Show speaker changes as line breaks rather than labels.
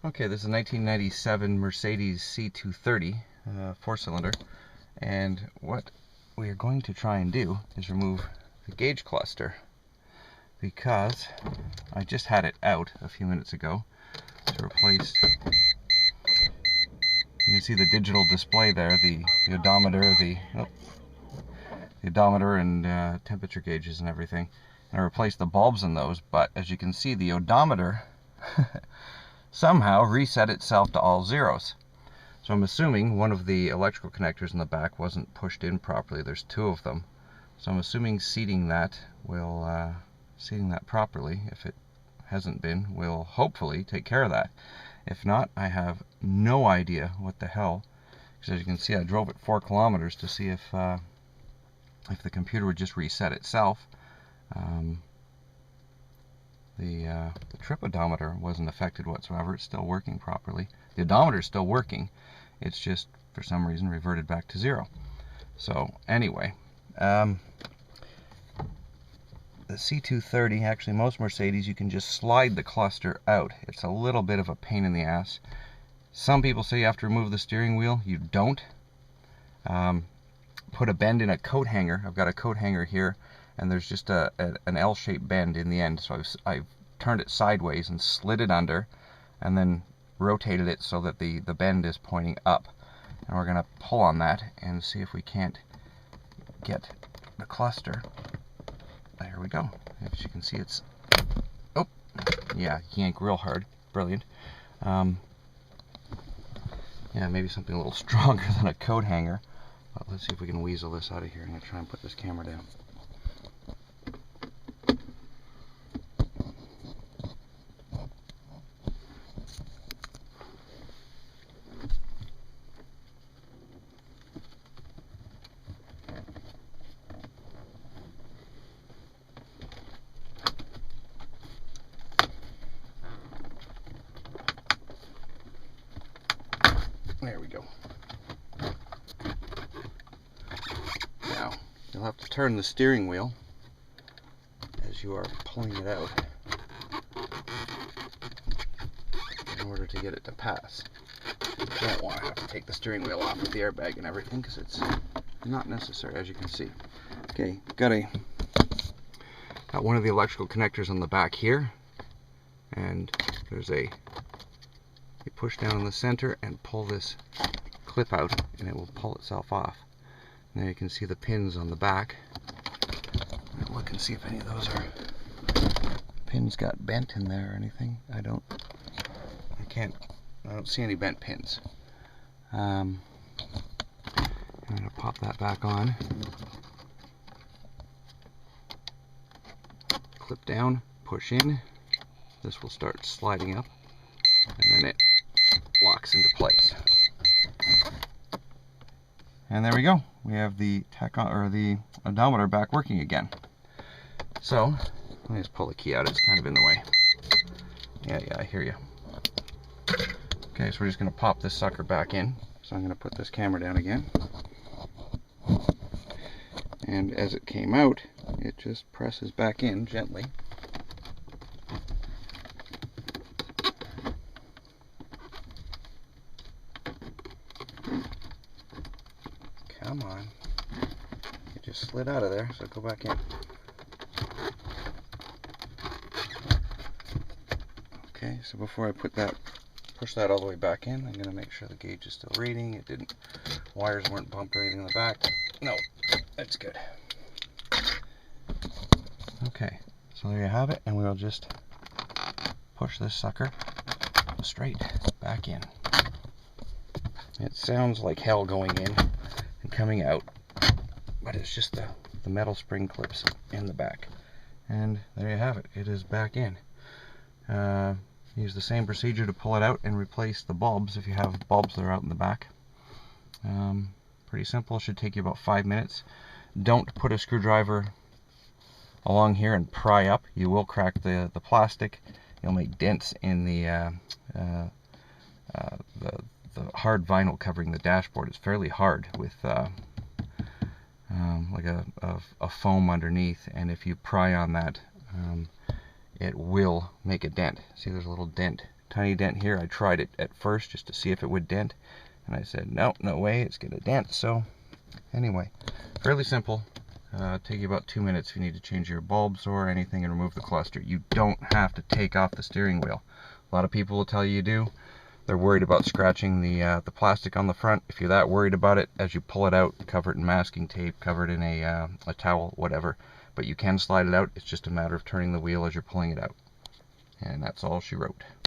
Okay, this is a 1997 Mercedes C230 4-cylinder, and what we are going to try and do is remove the gauge cluster, because I just had it out a few minutes ago to replace. You can see the digital display there, the odometer, the odometer and temperature gauges and everything, and I replaced the bulbs in those, but as you can see, the odometer somehow reset itself to all zeros. So I'm assuming one of the electrical connectors in the back wasn't pushed in properly. There's two of them. So I'm assuming seating that will, seating that properly, if it hasn't been, will hopefully take care of that. If not, I have no idea what the hell, because as you can see, I drove it 4 kilometers to see if the computer would just reset itself. The trip odometer wasn't affected whatsoever. It's still working properly. The odometer is still working. It's just, for some reason, reverted back to zero. So, anyway, the C230, actually most Mercedes, you can just slide the cluster out. It's a little bit of a pain in the ass. Some people say you have to remove the steering wheel. You don't. Put a bend in a coat hanger. I've got a coat hanger here, and there's just an L-shaped bend in the end, so I've turned it sideways and slid it under, and then rotated it so that the bend is pointing up. And we're going to pull on that and see if we can't get the cluster. There we go. As you can see, it's, oh, yeah, yank real hard. Brilliant. Yeah, maybe something a little stronger than a coat hanger. But let's see if we can weasel this out of here. I'm going to try and put this camera down. There we go. Now, you'll have to turn the steering wheel as you are pulling it out in order to get it to pass. You don't want to have to take the steering wheel off with the airbag and everything, because it's not necessary, as you can see. Okay, got one of the electrical connectors on the back here, and there's you push down in the center and pull this clip out, and it will pull itself off. Now you can see the pins on the back. I'll look and see if any of those pins got bent in there or anything. I don't see any bent pins. I'm going to pop that back on. Clip down, push in. This will start sliding up, and then it locks into place. And there we go. We have the odometer back working again. So let me just pull the key out. It's kind of in the way. Yeah, I hear you. Okay, so we're just going to pop this sucker back in. So I'm going to put this camera down again. And as it came out, it just presses back in gently. Come on. It just slid out of there, so go back in. Okay, so before I push that all the way back in, I'm going to make sure the gauge is still reading. Wires weren't bumped or anything in the back. No, that's good. Okay, so there you have it, and we'll just push this sucker straight back in. It sounds like hell going in and coming out, but it's just the metal spring clips in the back. And there you have it. It is back in. Use the same procedure to pull it out and replace the bulbs if you have bulbs that are out in the back. Pretty simple. Should take you about 5 minutes. Don't put a screwdriver along here and pry up. You will crack the plastic. You'll make dents in the hard vinyl covering the dashboard. It's fairly hard with like a foam underneath, and if you pry on that, it will make a dent. See, there's a little dent tiny dent here. I tried it at first just to see if it would dent, and I said, no way, it's gonna dent. So anyway, fairly simple. Take you about 2 minutes if you need to change your bulbs or anything and remove the cluster. You don't have to take off the steering wheel. A lot of people will tell you do. They're worried about scratching the plastic on the front. If you're that worried about it, as you pull it out, cover it in masking tape, cover it in a towel, whatever. But you can slide it out. It's just a matter of turning the wheel as you're pulling it out. And that's all she wrote.